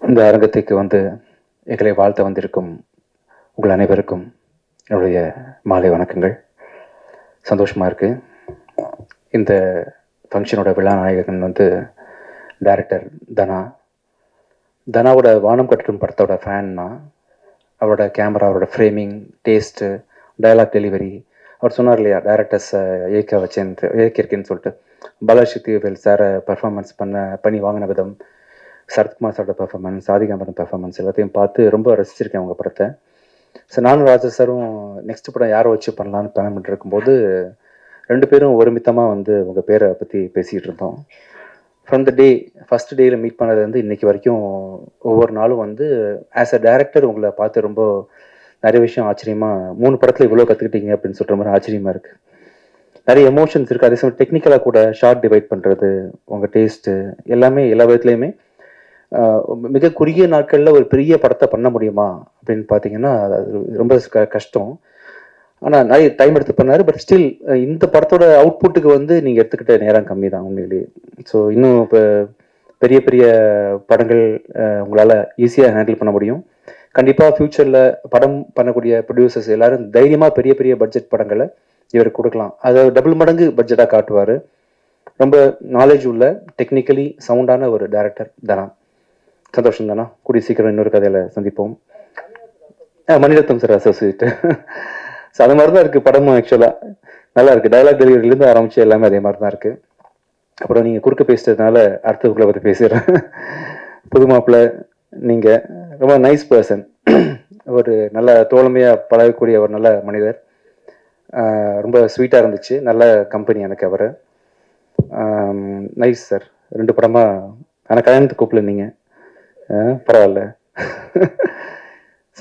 இந்த அரங்கத்துக்கு வந்து எங்களை வாழ்த்த வந்திருக்கும் உங்கள் அனைவருக்கும் என்னுடைய மாலை வணக்கங்கள். சந்தோஷமாக இருக்குது. இந்த ஃபங்க்ஷனோட விழா நாயகன் வந்து டைரக்டர் தனாவோட வானம் கட்டும் படத்தோட ஃபேன்னா அவரோட கேமரா, அவரோட ஃப்ரேமிங், டேஸ்ட்டு, டயலாக் டெலிவரி. அவர் சொன்னார் இல்லையா, டைரக்டர்ஸை இயக்கியிருக்கேன்னு சொல்லிட்டு. பாலாசக்திவேல் சாரை பர்ஃபார்மன்ஸ் பண்ணி வாங்கின விதம், சரத்குமார் சாரோட பர்ஃபார்மன்ஸ், ஆதிகாம்பரம் பர்ஃபார்மன்ஸ் எல்லாத்தையும் பார்த்து ரொம்ப ரசிச்சிருக்கேன் அவங்க படத்தை. ஸோ நானும் ராஜா சாரும் நெக்ஸ்ட் படம் யாரை வச்சு பண்ணலான்னு பிளான் பண்ணிட்டு இருக்கும்போது 2 பேரும் ஒருமித்தமாக வந்து உங்கள் பேரை பற்றி பேசிகிட்டு இருந்தோம். ஃப்ரம் த டே ஃபஸ்ட் டேயில் மீட் பண்ணது வந்து இன்றைக்கி வரைக்கும் ஒவ்வொரு நாளும் வந்து ஆஸ் அ டைரக்டர் உங்களை பார்த்து ரொம்ப நிறைய விஷயம் ஆச்சரியமாக, 3 படத்தில் இவ்வளோ கற்றுக்கிட்டீங்க அப்படின்னு சொல்கிற மாதிரி ஆச்சரியமாக இருக்குது. நிறைய எமோஷன்ஸ் இருக்குது. அதே சமயம் டெக்னிக்கலாக கூட ஷார்ட் டிவைட் பண்ணுறது, உங்கள் டேஸ்ட்டு எல்லாமே எல்லா விதத்துலேயுமே மிக குறுகிய நாட்களில் ஒரு பெரிய படத்தை பண்ண முடியுமா அப்படின்னு பார்த்தீங்கன்னா அது ரொம்ப கஷ்டம். ஆனால் நிறைய டைம் எடுத்து பண்ணார். பட் ஸ்டில் இந்த படத்தோட அவுட்புட்டுக்கு வந்து நீங்கள் எடுத்துக்கிட்ட நேரம் கம்மி தான் உண்மையிலேயே. ஸோ இன்னும் இப்போ பெரிய பெரிய படங்கள் உங்களால் ஈஸியாக ஹேண்டில் பண்ண முடியும். கண்டிப்பாக ஃப்யூச்சரில் படம் பண்ணக்கூடிய ப்ரொடியூசர்ஸ் எல்லாரும் தைரியமாக பெரிய பெரிய பட்ஜெட் படங்களை இவருக்கு கொடுக்கலாம். அதை டபுள் மடங்கு பட்ஜெட்டாக காட்டுவார். ரொம்ப நாலேஜ் உள்ள, டெக்னிக்கலி சவுண்டான ஒரு டைரக்டர் தனா. சந்தோஷம் தானா. கூடிய சீக்கிரம் இன்னொரு கதையில் சந்திப்போம். Mani Ratnam sir associate. ஸோ அது மாதிரி தான் இருக்குது படமும். ஆக்சுவலாக நல்லா இருக்குது. டயலாக் டெலிவரியிலேருந்து ஆரம்பித்து எல்லாமே அதே மாதிரி தான் இருக்குது. அப்புறம் நீங்கள் குறுக்க பேசுறதுனால அடுத்தவங்களை பற்றி பேசுகிறேன். புது மாப்பிள்ளை, நீங்கள் ரொம்ப நைஸ் பர்சன். ஒரு நல்ல தோழமையாக பழகக்கூடிய ஒரு நல்ல மனிதர். ரொம்ப ஸ்வீட்டாக இருந்துச்சு. நல்ல கம்பெனி எனக்கு அவர். Nice sir. 2 படமாக ஆனால் கல்யாணத்துக்கு கூப்பிடல நீங்கள். பரவாயில்ல.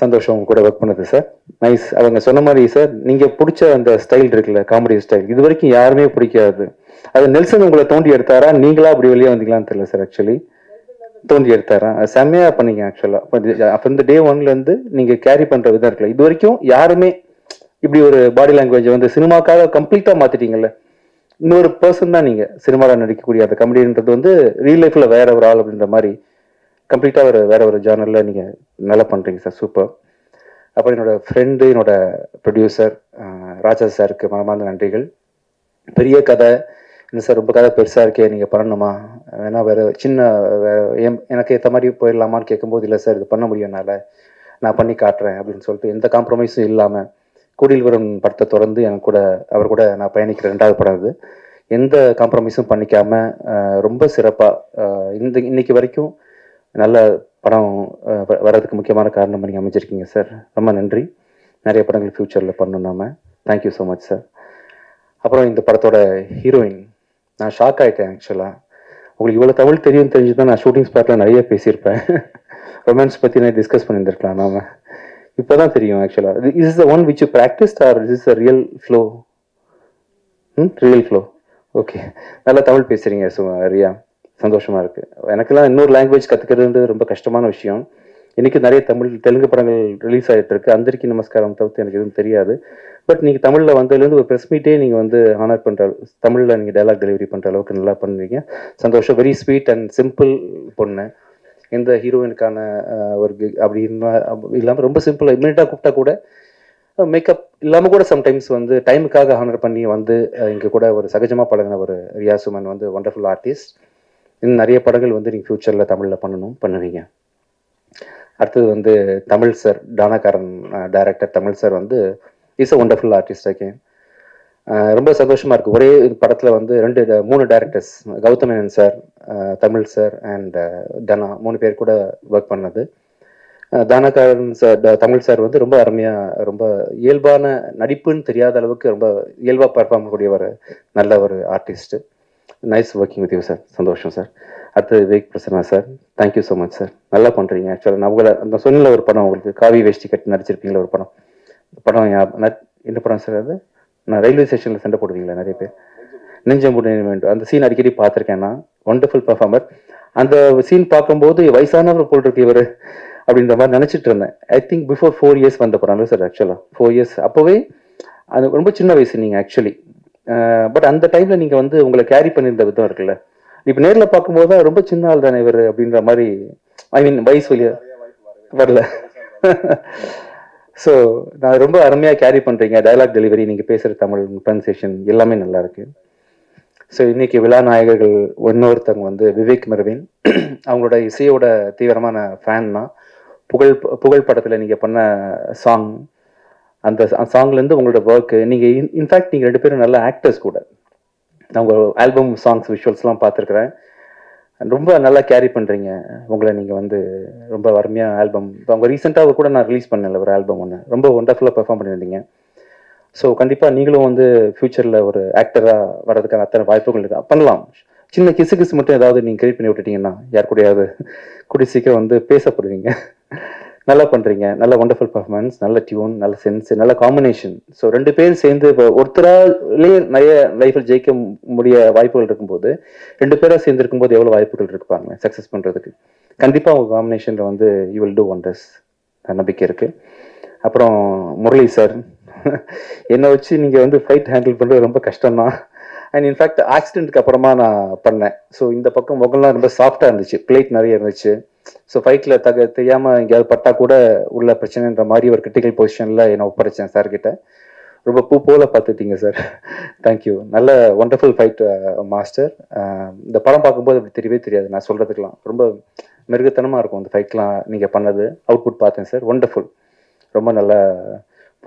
சந்தோஷம் கூட ஒர்க் பண்ணது சார். நைஸ். அவங்க சொன்ன மாதிரி சார், நீங்கள் பிடிச்ச அந்த ஸ்டைல் இருக்குல்ல, காமெடி ஸ்டைல், இது வரைக்கும் யாருமே பிடிக்காது. அது நெல்சன் உங்களை தோண்டி எடுத்தாரா, நீங்களா அப்படி வெளியே வந்தீங்களான்னு தெரியல சார். ஆக்சுவலி தோண்டி எடுத்தாரா, அது செம்மையாக பண்ணீங்க. ஆக்சுவலாக அப்போ இந்த டே 1லேருந்து நீங்கள் கேரி பண்ணுற விதம் இருக்குல்ல, இது வரைக்கும் யாருமே இப்படி ஒரு பாடி லாங்குவேஜை வந்து சினிமாக்காக கம்ப்ளீட்டாக மாற்றிட்டீங்கல்ல. இன்னொரு பர்சன் தான் நீங்கள் சினிமாவில் நடிக்கக்கூடிய அந்த கமெடின்றது வந்து ரியல் லைஃப்பில் வேற ஒரு ஆள் அப்படின்ற மாதிரி கம்ப்ளீட்டாக வேற ஒரு ஜானரில் நீங்கள் நல்லா பண்ணுறீங்க சார். சூப்பர். அப்புறம் என்னோட ஃப்ரெண்டு, என்னோட ப்ரொடியூசர் ராஜா சாருக்கு மனமார்ந்த நன்றிகள். பெரிய கதை இல்லை சார், ரொம்ப கதை பெருசாக இருக்கே, நீங்கள் பண்ணணுமா, வேணா வேறு சின்ன எனக்கு ஏற்ற மாதிரி போயிடலாமான்னு கேட்கும்போது, இல்லை சார் இது பண்ண முடியும் என்னால், நான் பண்ணி காட்டுறேன் அப்படின்னு சொல்லிட்டு எந்த காம்ப்ரமைஸும் இல்லாமல் கூடில் வரும் படத்தை தொடர்ந்து எனக்கு கூட அவர் கூட நான் பயணிக்கிற 2வது படம் இது. எந்த காம்ப்ரமைஸும் பண்ணிக்காமல் ரொம்ப சிறப்பாக இன்னைக்கு வரைக்கும் நல்ல படம் வர்றதுக்கு முக்கியமான காரணம் நீங்கள் அமைச்சிருக்கீங்க சார். ரொம்ப நன்றி. நிறைய படங்கள் ஃப்யூச்சரில் பண்ணணும் நாம. Thank you so much sir. அப்புறம் இந்த படத்தோட ஹீரோயின், நான் ஷாக் ஆகிட்டேன். ஆக்சுவலாக உங்களுக்கு இவ்வளோ தமிழ் தெரிஞ்சு தான் நான் ஷூட்டிங் ஸ்பாட்டில் நிறைய பேசியிருப்பேன். ரொமான்ஸ் பற்றி நான் டிஸ்கஸ் பண்ணியிருந்திருக்கலாம் நாம. இப்போ தான் தெரியும் ஆக்சுவலாக. Is the one which you practised or is a real flow? Real flow. Okay. நல்லா தமிழ் பேசுகிறீங்க ரியா. சந்தோஷமாக இருக்குது. எனக்கெல்லாம் இன்னொரு லாங்குவேஜ் கற்றுக்கிறது ரொம்ப கஷ்டமான விஷயம். இன்றைக்கி நிறைய தெலுங்கு படங்கள் ரிலீஸ் ஆகிட்டு இருக்கு. அந்தரிக்கு நமஸ்காரம் தவிர்த்து எனக்கு எதுவும் தெரியாது. பட் நீங்கள் தமிழில் வந்ததுலேருந்து ஒரு ப்ரெஸ் மீட்டே நீங்கள் வந்து ஹானர் பண்ணுற, தமிழில் நீங்கள் டைலாக் டெலிவரி பண்ணுற அளவுக்கு நல்லா பண்ணுறீங்க. சந்தோஷம். வெரி ஸ்வீட் அண்ட் சிம்பிள் பொண்ணு. எந்த ஹீரோயினுக்கான ஒரு அப்படி இல்லாமல் ரொம்ப சிம்பிளாக இம்மிடியட்டாக கூப்பிட்டா கூட மேக்கப் இல்லாமல் கூட சம்டைம்ஸ் வந்து டைமுக்காக ஹானர் பண்ணி வந்து இங்கே கூட ஒரு சகஜமாக பழகின ஒரு ரியா சுமன் வந்து ஒண்டர்ஃபுல் ஆர்டிஸ்ட். இன்னும் நிறைய படங்கள் வந்து நீங்கள் ஃப்யூச்சரில் தமிழில் பண்ணுவீங்க. அடுத்தது வந்து Tamizh sir, Taanakkaran director Tamizh sir வந்து is a wonderful artist. Again ரொம்ப சந்தோஷமாக இருக்குது. ஒரே படத்தில் வந்து 3 directors, Gautham Menon sir, Tamizh sir and Dhana 3 பேர் கூட ஒர்க் பண்ணது. தானாக்காரன் சார், தமிழ் சார் வந்து ரொம்ப அருமையாக, ரொம்ப இயல்பான நடிப்புன்னு தெரியாத அளவுக்கு ரொம்ப இயல்பாக பர்ஃபார்ம் பண்ணக்கூடிய ஒரு நல்ல ஒரு artist. Nice working with you sir. சந்தோஷம் சார். அடுத்தது Vivek Prasanna sir, thank you so much sir. நல்லா பண்ணுறீங்க. ஆக்சுவலாக நான் உங்களை அந்த சொன்ன ஒரு படம், உங்களுக்கு காவி வேஷ்டி கட்டி நடிச்சிருப்பீங்களா ஒரு படம். படம் என்ன படம் சார் அது? நான் ரயில்வே ஸ்டேஷனில் சண்டை போடுவீங்களா நிறைய பேர், நெஞ்சம் வேண்டும். அந்த சீன் அடிக்கடி பார்த்துருக்கேன் நான். Wonderful performer. அந்த சீன் பார்க்கும்போது வயசானவர் போல் இருக்கு இவர் அப்படின்ற மாதிரி நினச்சிட்டு இருந்தேன். ஐ திங்க் பிஃபோர் 4 இயர்ஸ் வந்த படம் சார். ஆக்சுவலாக 4 இயர்ஸ் அப்போவே அது ரொம்ப சின்ன வயசு நீங்கள் ஆக்சுவலி. பட் அந்த டைமில் நீங்கள் வந்து உங்களை கேரி பண்ணியிருந்த விதம் இருக்குல்ல, இப்போ நேரில் பார்க்கும்போது தான் ரொம்ப சின்ன ஆள் தானே இவர் அப்படின்ற மாதிரி ஐ மீன் வயசு வழியா வரல. ஸோ நான் ரொம்ப அருமையாக கேரி பண்ணுறீங்க. டயலாக் டெலிவரி, நீங்கள் பேசுகிற தமிழ் ப்ரொனன்சியேஷன் எல்லாமே நல்லா இருக்கு. ஸோ இன்னைக்கு விழா நாயகர்கள் இன்னொருத்தவங்க வந்து விவேக் மெர்வின். அவங்களோட இசையோட தீவிரமான ஃபேன்னா புகழ் படத்தில் நீங்கள் பண்ண சாங், அந்த சாங்லேருந்து உங்களோட ஒர்க்கு, நீங்கள் இன்ஃபேக்ட் நீங்கள் 2 பேரும் நல்ல ஆக்டர்ஸ் கூட. நான் உங்கள் ஆல்பம் சாங்ஸ் விஷுவல்ஸ்லாம் பார்த்துருக்குறேன். ரொம்ப நல்லா கேரி பண்ணுறீங்க உங்களை. நீங்கள் வந்து ரொம்ப அருமையாக ஆல்பம், இப்போ அவங்க ரீசெண்டாக கூட நான் ரிலீஸ் பண்ணல ஒரு ஆல்பம் ஒன்று, ரொம்ப ஒண்டர்ஃபுல்லாக பெர்ஃபார்ம் பண்ணியிருந்தீங்க. ஸோ கண்டிப்பாக நீங்களும் வந்து ஃப்யூச்சரில் ஒரு ஆக்டராக வர்றதுக்கான அத்தனை வாய்ப்புகள் இருக்கா பண்ணலாம். சின்ன கிசு மட்டும் ஏதாவது நீங்கள் கிரியேட் பண்ணி விட்டுட்டீங்கன்னா யார் கூடயாவது கூடி சீக்கிரம் வந்து பேசப்படுவீங்க. நல்லா பண்ணுறீங்க, நல்ல ஒண்டர்ஃபுல் பர்ஃபார்மன்ஸ், நல்ல டியூன், நல்ல சென்ஸ், நல்ல காம்பினேஷன். ஸோ 2 பேர் சேர்ந்து இப்போ ஒருத்தராலேயே நிறைய லைஃப்பில் ஜெயிக்க முடிய வாய்ப்புகள் இருக்கும்போது 2 பேராக சேர்ந்து இருக்கும்போது எவ்வளோ வாய்ப்புகள் இருப்பாங்க சக்ஸஸ் பண்ணுறதுக்கு. கண்டிப்பாக உங்கள் காம்பினேஷனில் வந்து யூ வில் டூ ஒண்டர்ஸ், நம்பிக்கை இருக்குது. அப்புறம் முரளி சார், என்னை வச்சு நீங்கள் வந்து ஃபைட் ஹேண்டில் பண்ணுறது ரொம்ப கஷ்டம்தான். அண்ட் இன்ஃபேக்ட் ஆக்சிடென்ட்க்கு அப்புறமா நான் பண்ணேன். ஸோ இந்த பக்கம் முகம்லாம் ரொம்ப சாஃப்டாக இருந்துச்சு, பிளேட் நிறைய இருந்துச்சு. ஸோ ஃபைட்டில் தெரியாமல் எங்கேயாவது பட்டா கூட உள்ள பிரச்சனைன்ற மாதிரி ஒரு கிரிட்டிக்கல் பொசிஷனில் என்னை ஒப்படைச்சேன் சார்கிட்ட. ரொம்ப பூ போல பார்த்துட்டீங்க சார். தேங்க்யூ. நல்ல ஒண்டர்ஃபுல் ஃபைட் மாஸ்டர். இந்த படம் பார்க்கும்போது அப்படி தெரியவே தெரியாது, நான் சொல்கிறதுக்கெலாம் ரொம்ப மிருகத்தனமாக இருக்கும் அந்த ஃபைட்லாம். நீங்கள் பண்ணது அவுட்புட் பார்த்தேன் சார், ஒண்டர்ஃபுல். ரொம்ப நல்லா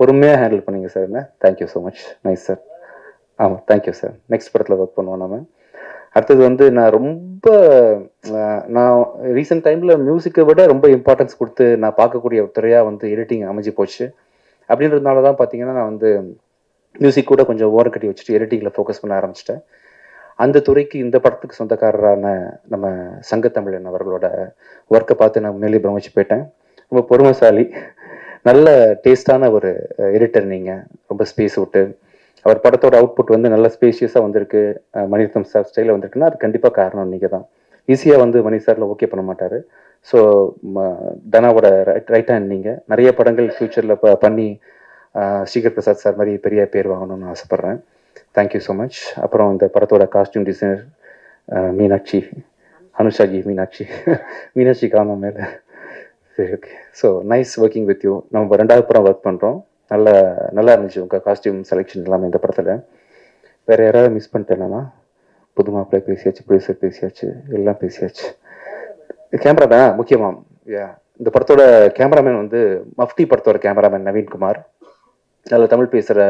பொறுமையாக ஹேண்டில் பண்ணீங்க சார். என்ன thank you so much. Nice sir. ஆமாம், தேங்க்யூ சார். நெக்ஸ்ட் படத்தில் ஒர்க் பண்ணுவோம் நம்ம. அடுத்தது வந்து நான் ரீசெண்ட் டைமில் மியூசிக்கை விட ரொம்ப இம்பார்ட்டன்ஸ் கொடுத்து நான் பார்க்கக்கூடிய ஒரு துறையாக வந்து எடிட்டிங் அமைஞ்சு போச்சு. அப்படின்றதுனால தான் பார்த்தீங்கன்னா நான் வந்து மியூசிக் கூட கொஞ்சம் ஓரம் கட்டி வச்சுட்டு எடிட்டிங்கில் ஃபோக்கஸ் பண்ண ஆரம்பிச்சிட்டேன். அந்த துறைக்கு இந்த படத்துக்கு சொந்தக்காரரான நம்ம சங்கத்தமிழன் அவர்களோட ஒர்க்கை பார்த்து நான் மேலே பிரமிச்சு போயிட்டேன். ரொம்ப பொறுமைசாலி, நல்ல டேஸ்டான ஒரு எடிட்டர். நீங்கள் ரொம்ப ஸ்பேஸ் விட்டு அவர் படத்தோட அவுட்புட் வந்து நல்ல ஸ்பேஷியஸாக வந்திருக்கு, மணிரத்னம் சார் ஸ்டைலில் வந்திருக்குன்னா அது கண்டிப்பாக காரணம் நீங்கள் தான். ஈஸியாக வந்து மணி சாரில் ஓகே பண்ண மாட்டார். ஸோ தனாவோட ரைட் ஹேண்ட் நீங்கள். நிறைய படங்கள் ஃப்யூச்சரில் பண்ணி ஸ்ரீகர் பிரசாத் சார் மாதிரி பெரிய பேர் வாங்கணும்னு ஆசைப்பட்றேன். Thank you so much. அப்புறம் இந்த படத்தோட காஸ்டியூம் டிசைனர் மீனாட்சி, அனுஷாஜி மீனாட்சி காணும் மேலே. சரி, okay. So nice working with you. நம்ம 2வது படம் ஒர்க் பண்ணுறோம். நல்லா இருந்துச்சு உங்கள் காஸ்டியூம் செலெக்ஷன் எல்லாமே இந்த படத்தில். வேறு யாராவது மிஸ் பண்ணிட்டேன்னா? புது மாப்பிள்ளை பேசியாச்சு, ப்ரொடியூசர் பேசியாச்சு, எல்லாம் பேசியாச்சு. கேமரா தான் முக்கியமாக. இந்த படத்தோட கேமராமேன் வந்து மஃப்டி படத்தோட கேமராமேன் நவீன்குமார். நல்ல தமிழ் பேசுகிற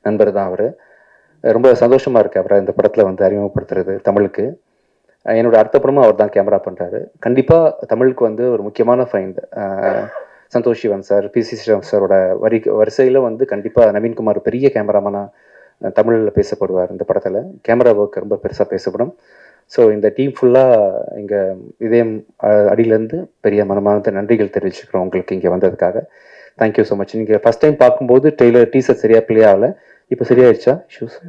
நண்பர் தான் அவர். ரொம்ப சந்தோஷமாக இருக்குது அவரை இந்த படத்தில் வந்து அறிமுகப்படுத்துறது தமிழுக்கு. என்னோட அடுத்த படமும் அவர் தான் கேமரா பண்ணுறாரு. கண்டிப்பாக தமிழுக்கு வந்து ஒரு முக்கியமான find Santosh Sivan sir, PC Sreeram சாரோட வரிசையில் வந்து கண்டிப்பாக நவீன்குமார் பெரிய கேமராமேனாக தமிழில் பேசப்படுவார். இந்த படத்தில் கேமரா ஒர்க் ரொம்ப பெருசாக பேசப்படும். ஸோ இந்த டீம் ஃபுல்லாக இங்கே இதயம் அடியிலேருந்து பெரிய மனமார்ந்த நன்றிகள் தெரிவிச்சுக்கிறோம் உங்களுக்கு இங்கே வந்ததுக்காக. Thank you so much. நீங்கள் ஃபஸ்ட் டைம் பார்க்கும்போது டீசர் சரியாக பிளே ஆகலை, இப்போ சரியாயிடுச்சா இஷ்யூஸ்?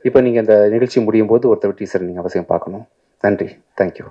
இப்போ நீங்கள் இந்த நிகழ்ச்சி முடியும் போது ஒருத்தர் டீசர் நீங்கள் அவசியம் பார்க்கணும். நன்றி, தேங்க்யூ.